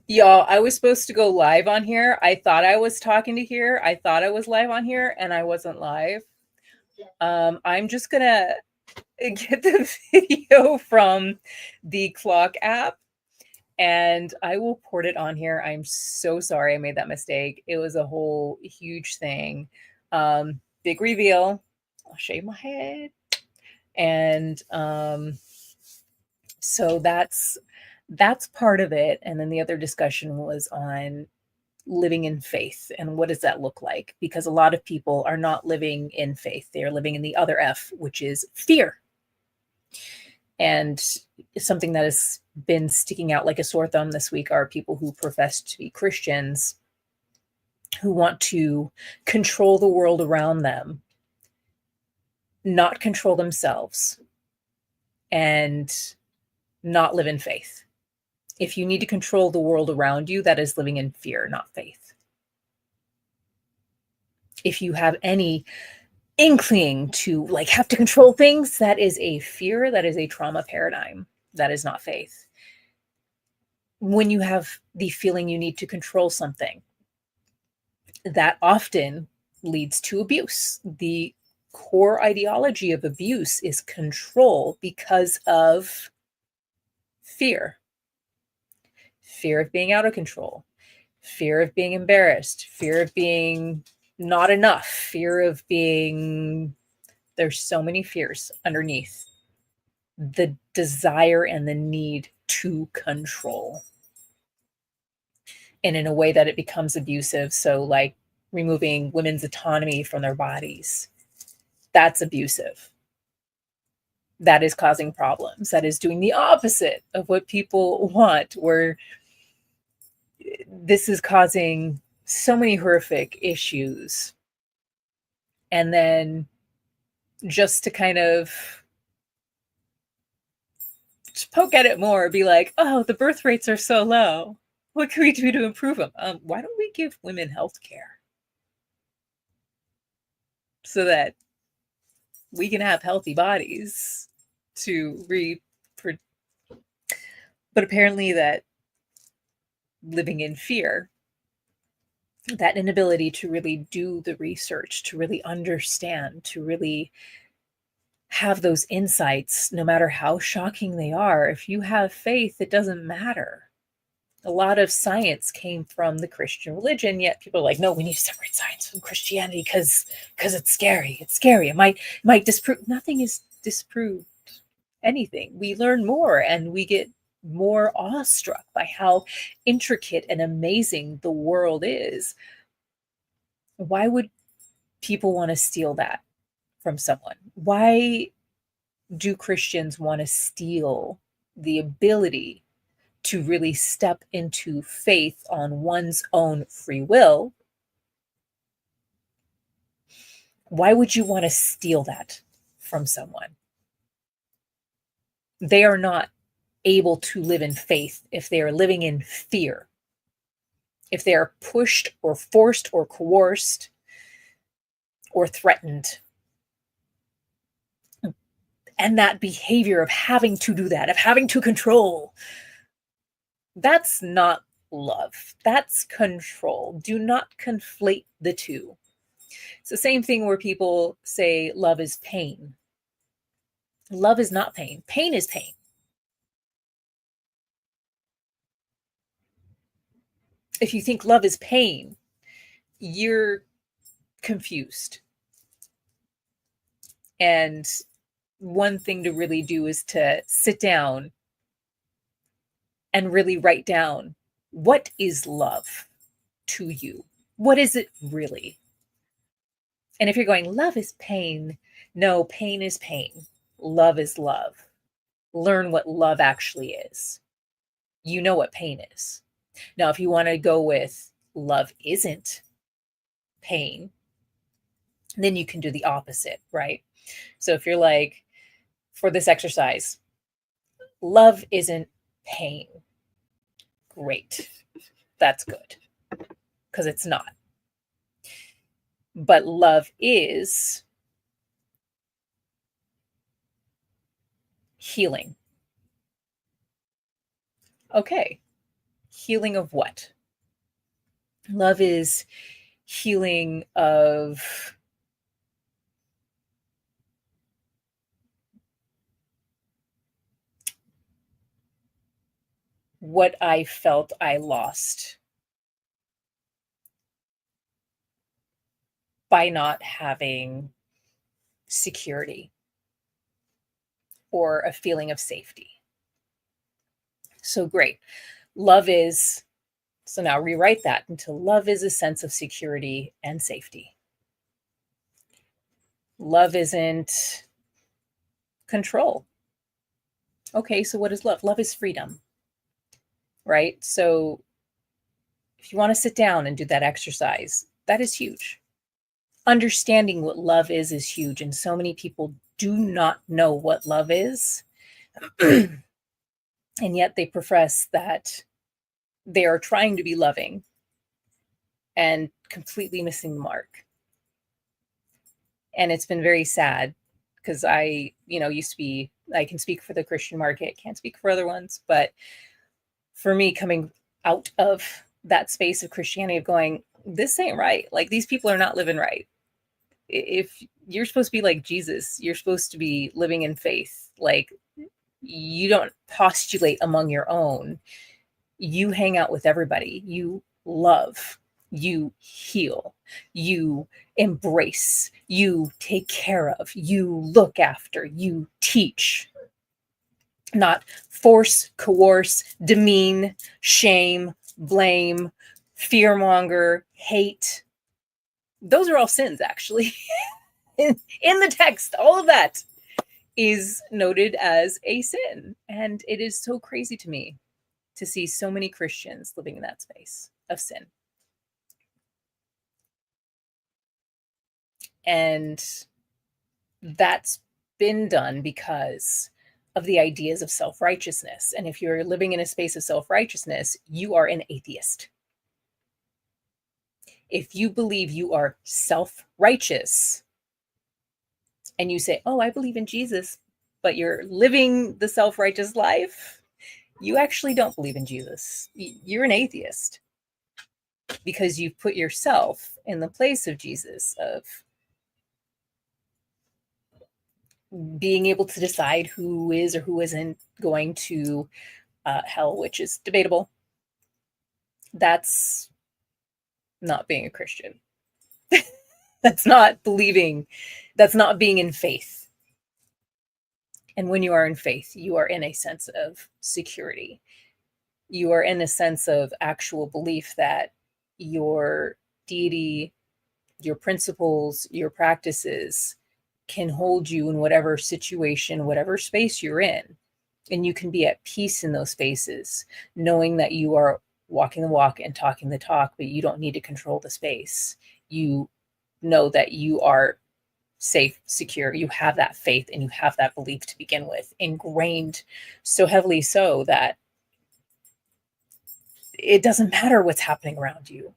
Y'all, I was supposed to go live on here. I thought I was talking to here. I thought I was live on here, and I wasn't live. I'm just gonna get the video from the clock app and I will port it on here. I'm so sorry I made that mistake. It was a whole huge thing. Big reveal. I'll shave my head. And so that's part of it. And then the other discussion was on living in faith and what does that look like? Because a lot of people are not living in faith. They are living in the other F, which is fear. And something that has been sticking out like a sore thumb this week are people who profess to be Christians who want to control the world around them, not control themselves, and not live in faith. If you need to control the world around you, that is living in fear, not faith. If you have any inkling to like have to control things, that is a fear, that is a trauma paradigm, that is not faith. When you have the feeling you need to control something, that often leads to abuse. The core ideology of abuse is control because of fear. Fear of being out of control, fear of being embarrassed, fear of being not enough, fear of being, there's so many fears underneath the desire and the need to control. And in a way that it becomes abusive. So like removing women's autonomy from their bodies, that's abusive. That is causing problems. That is doing the opposite of what people want, where this is causing so many horrific issues. And then just to kind of poke at it more, be like, oh, the birth rates are so low. What can we do to improve them? Why don't we give women health care so that we can have healthy bodies to reproduce? But apparently that living in fear, that inability to really do the research, to really understand, to really have those insights, no matter how shocking they are, if you have faith, it doesn't matter. A lot of science came from the Christian religion, yet people are like, no, we need to separate science from Christianity because it's scary. It's scary. It might disprove. Nothing is disproved anything. We learn more and we get more awestruck by how intricate and amazing the world is. Why would people want to steal that from someone? Why do Christians want to steal the ability to really step into faith on one's own free will? Why would you want to steal that from someone? They are not able to live in faith if they are living in fear. If they are pushed or forced or coerced or threatened. And that behavior of having to do that, of having to control, that's not love. That's control. Do not conflate the two. It's the same thing where people say love is pain. Love is not pain. Pain is pain. If you think love is pain, you're confused. And one thing to really do is to sit down and really write down, what is love to you? What is it really? And if you're going, love is pain, no, pain is pain. Love is love. Learn what love actually is. You know what pain is. Now, if you want to go with love isn't pain, then you can do the opposite, right? So if you're like, for this exercise, love isn't pain. Great. That's good. Because it's not. But love is healing. Okay. Healing of what? Love is healing of what I felt I lost by not having security or a feeling of safety. So great. Love is, so now rewrite that into love is a sense of security and safety. Love isn't control. Okay, so what is love? Love is freedom, right? So if you want to sit down and do that exercise, that is huge. Understanding what love is huge. And so many people do not know what love is. And yet they profess that they are trying to be loving and completely missing the mark. And it's been very sad because I, used to be, I can speak for the Christian market, can't speak for other ones, but for me, coming out of that space of Christianity of going, this ain't right. Like, these people are not living right. If you're supposed to be like Jesus, you're supposed to be living in faith. Like, you don't postulate among your own. You hang out with everybody. You love. You heal. You embrace. You take care of. You look after. You teach. Not force, coerce, demean, shame, blame, fearmonger, hate. Those are all sins, actually. in the text, all of that is noted as a sin. And it is so crazy to me to see so many Christians living in that space of sin. And that's been done because of the ideas of self-righteousness. And if you're living in a space of self-righteousness, you are an atheist. If you believe you are self-righteous and you say, oh, I believe in Jesus, but you're living the self-righteous life, you actually don't believe in Jesus. You're an atheist because you've put yourself in the place of Jesus, of being able to decide who is or who isn't going to hell, which is debatable. That's not being a Christian. That's not believing. That's not being in faith. And when you are in faith, you are in a sense of security. You are in a sense of actual belief that your deity, your principles, your practices can hold you in whatever situation, whatever space you're in. And you can be at peace in those spaces, knowing that you are walking the walk and talking the talk, but you don't need to control the space. You know that you are safe, secure. You have that faith and you have that belief to begin with, ingrained so heavily so that it doesn't matter what's happening around you.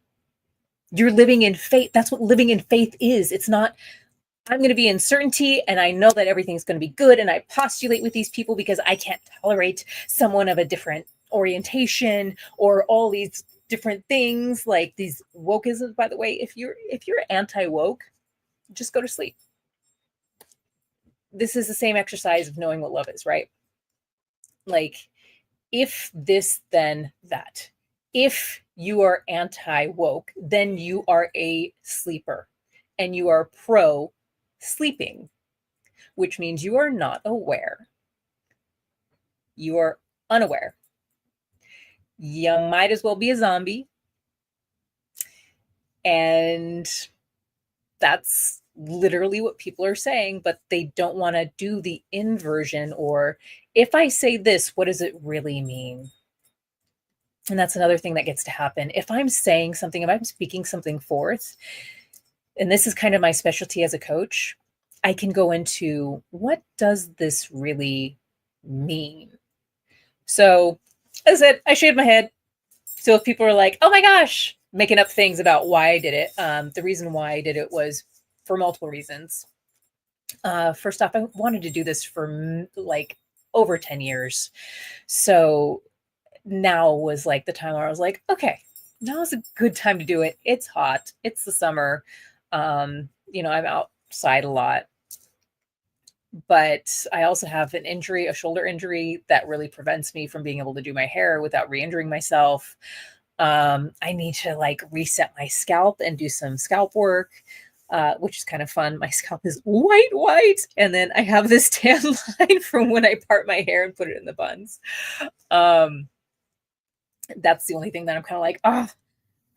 You're living in faith. That's what living in faith is. It's not, I'm going to be in certainty and I know that everything's going to be good. And I postulate with these people because I can't tolerate someone of a different orientation or all these different things, like these wokeisms. By the way, if you're anti-woke, just go to sleep. This is the same exercise of knowing what love is, right? Like, if this, then that. If you are anti-woke, then you are a sleeper and you are pro sleeping, which means you are not aware. You are unaware. You might as well be a zombie. And that's literally what people are saying, but they don't want to do the inversion, or if I say this, what does it really mean? And that's another thing that gets to happen. If I'm saying something, if I'm speaking something forth, and this is kind of my specialty as a coach, I can go into, what does this really mean? So as I said, I shaved my head. So if people are like, oh my gosh, making up things about why I did it, the reason why I did it was for multiple reasons. First off, I wanted to do this for like over 10 years. So now was like the time where I was like, okay, now is a good time to do it. It's hot. It's the summer. You know, I'm outside a lot, but I also have an injury, a shoulder injury that really prevents me from being able to do my hair without re-injuring myself. I need to like reset my scalp and do some scalp work, which is kind of fun. My scalp is white, and then I have this tan line from when I part my hair and put it in the buns. That's the only thing that I'm kind of like, oh,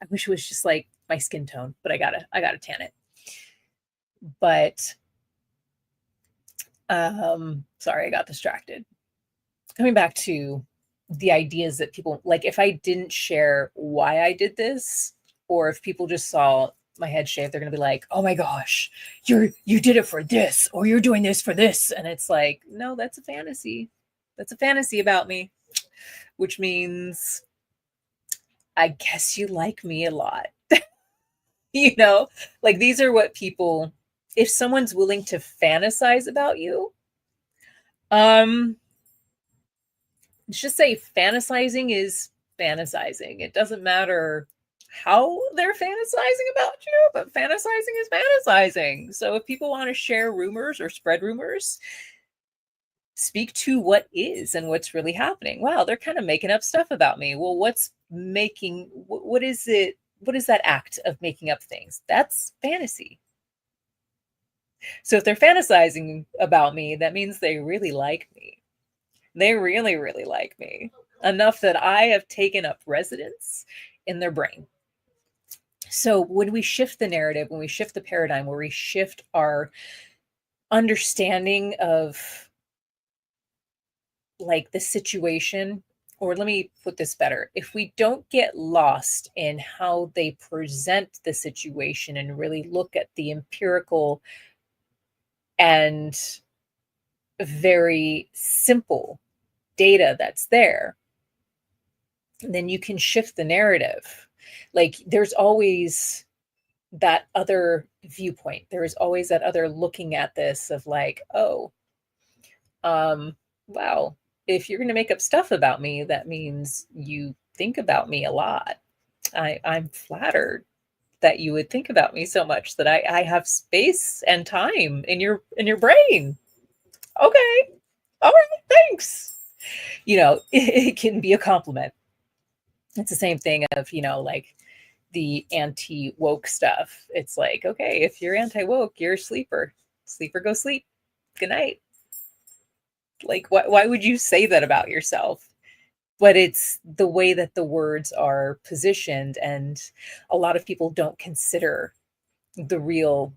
I wish it was just like my skin tone, but I gotta tan it. But sorry, I got distracted. Coming back to the ideas that people like, if I didn't share why I did this, or if people just saw my head shaved, they're gonna be like, oh my gosh, you did it for this, or you're doing this for this. And it's like, no, that's a fantasy. That's a fantasy about me, which means I guess you like me a lot. You know, like these are what people, if someone's willing to fantasize about you, let's just say fantasizing is fantasizing. It doesn't matter how they're fantasizing about you, but fantasizing is fantasizing. So if people want to share rumors or spread rumors, speak to what is and what's really happening. Wow, they're kind of making up stuff about me. Well, what is it? What is that act of making up things? That's fantasy. So if they're fantasizing about me, that means they really like me. They really, really like me enough that I have taken up residence in their brain. So when we shift the narrative, when we shift the paradigm, where we shift our understanding of like the situation, or let me put this better, if we don't get lost in how they present the situation and really look at the empirical and very simple data that's there, then you can shift the narrative. Like there's always that other viewpoint. There is always that other looking at this of like, oh, wow, if you're going to make up stuff about me, that means you think about me a lot. I'm flattered that you would think about me so much that I have space and time in your brain. Okay. All right. Thanks. You know, it can be a compliment. It's the same thing of, you know, like the anti-woke stuff. It's like, okay, if you're anti-woke, you're a sleeper. Sleeper, go sleep. Good night. Like, why would you say that about yourself? But it's the way that the words are positioned, and a lot of people don't consider the real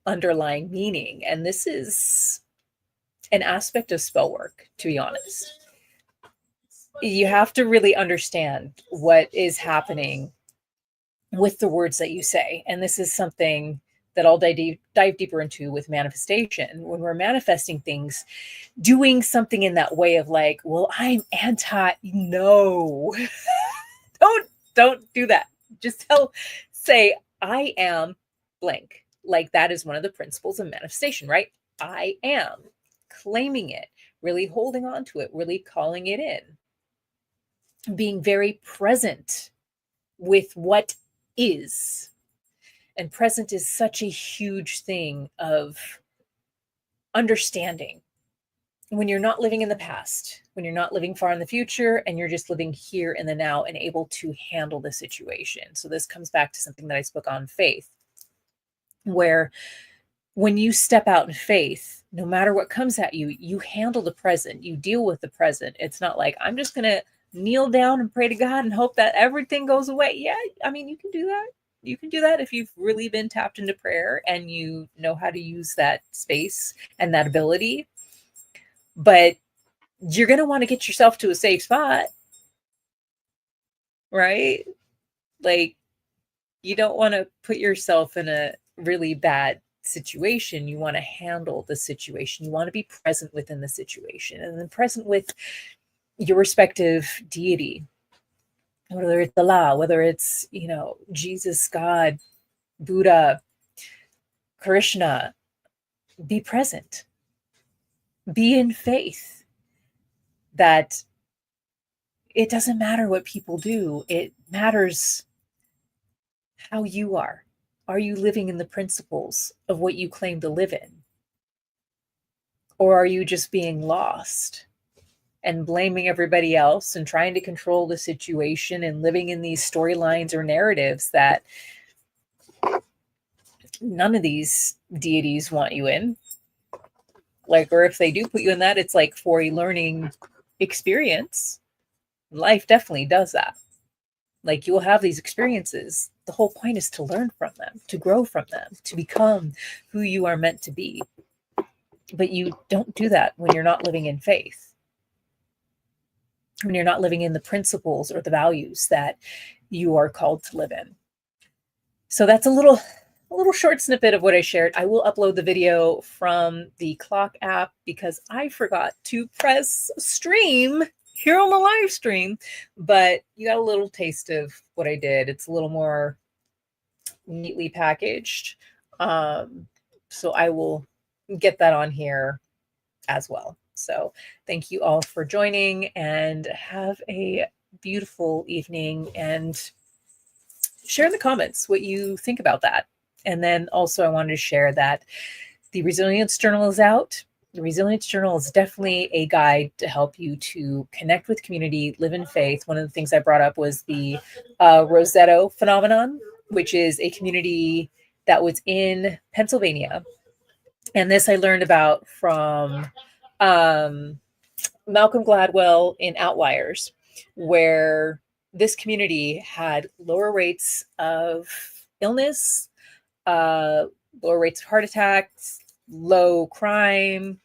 underlying meaning. And this is an aspect of spell work, to be honest. You have to really understand what is happening with the words that you say. And this is something that I'll dive deeper into with manifestation. When we're manifesting things, doing something in that way of like, well, I'm anti, no, don't do that. Just say, I am blank. Like that is one of the principles of manifestation, right? I am claiming it, really holding on to it, really calling it in, being very present with what is. And present is such a huge thing of understanding. When you're not living in the past, when you're not living far in the future, and you're just living here in the now and able to handle the situation. So this comes back to something that I spoke on, faith, where when you step out in faith, no matter what comes at you, you handle the present, you deal with the present. It's not like, I'm just going to kneel down and pray to God and hope that everything goes away. Yeah, I mean, you can do that. You can do that if you've really been tapped into prayer and you know how to use that space and that ability. But you're going to want to get yourself to a safe spot, right? Like, you don't want to put yourself in a really bad situation. You want to handle the situation. You want to be present within the situation, and then present with your respective deity, whether it's Allah, whether it's, you know, Jesus, God, Buddha, Krishna. Be present. Be in faith that it doesn't matter what people do. It matters how you are. Are you living in the principles of what you claim to live in? Or are you just being lost and blaming everybody else and trying to control the situation and living in these storylines or narratives that none of these deities want you in? Like, or if they do put you in that, it's like for a learning experience. Life definitely does that. Like, you'll have these experiences. The whole point is to learn from them, to grow from them, to become who you are meant to be. But you don't do that when you're not living in faith, when you're not living in the principles or the values that you are called to live in. So that's a little short snippet of what I shared. I will upload the video from the clock app because I forgot to press stream here on the live stream, but you got a little taste of what I did. It's a little more neatly packaged. So I will get that on here as well. So thank you all for joining, and have a beautiful evening, and share in the comments what you think about that. And then also I wanted to share that the Resilience Journal is out. The Resilience Journal is definitely a guide to help you to connect with community, live in faith. One of the things I brought up was the Rosetto phenomenon, which is a community that was in Pennsylvania. And this I learned about from Malcolm Gladwell in Outliers, where this community had lower rates of illness, lower rates of heart attacks, low crime,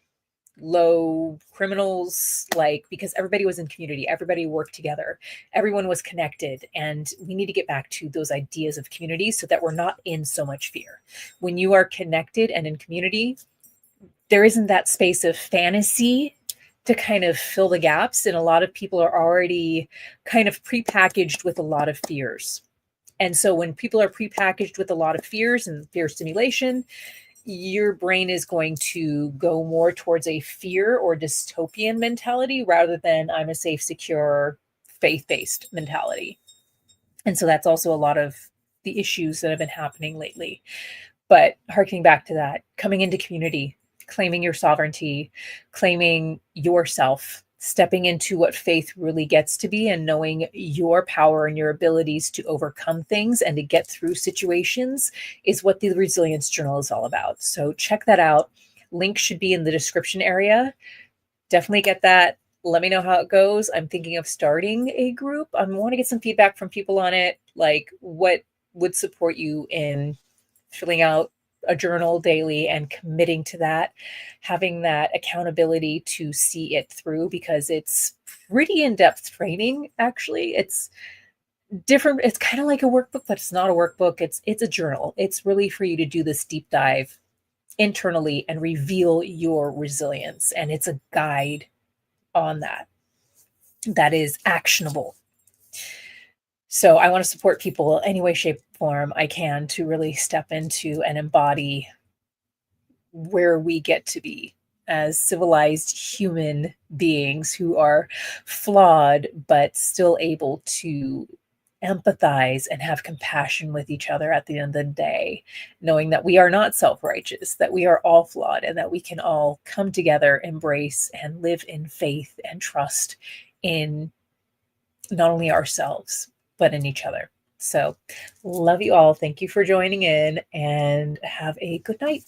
low criminals, like, because everybody was in community, everybody worked together, everyone was connected. And we need to get back to those ideas of community so that we're not in so much fear. When you are connected and in community, there isn't that space of fantasy to kind of fill the gaps. And a lot of people are already kind of prepackaged with a lot of fears. And so when people are prepackaged with a lot of fears and fear stimulation, your brain is going to go more towards a fear or dystopian mentality rather than I'm a safe, secure, faith-based mentality. And so that's also a lot of the issues that have been happening lately. But harkening back to that, coming into community, claiming your sovereignty, claiming yourself, stepping into what faith really gets to be, and knowing your power and your abilities to overcome things and to get through situations is what the Resilience Journal is all about. So check that out. Link should be in the description area. Definitely get that. Let me know how it goes. I'm thinking of starting a group. I want to get some feedback from people on it, like what would support you in filling out a journal daily and committing to that, having that accountability to see it through, because it's pretty in-depth training. Actually, it's different. It's kind of like a workbook, but it's not a workbook. It's a journal. It's really for you to do this deep dive internally and reveal your resilience. And it's a guide on that is actionable. So I want to support people any way, shape, form I can to really step into and embody where we get to be as civilized human beings who are flawed, but still able to empathize and have compassion with each other at the end of the day, knowing that we are not self-righteous, that we are all flawed, and that we can all come together, embrace, and live in faith and trust in not only ourselves, but in each other. So love you all. Thank you for joining in, and have a good night.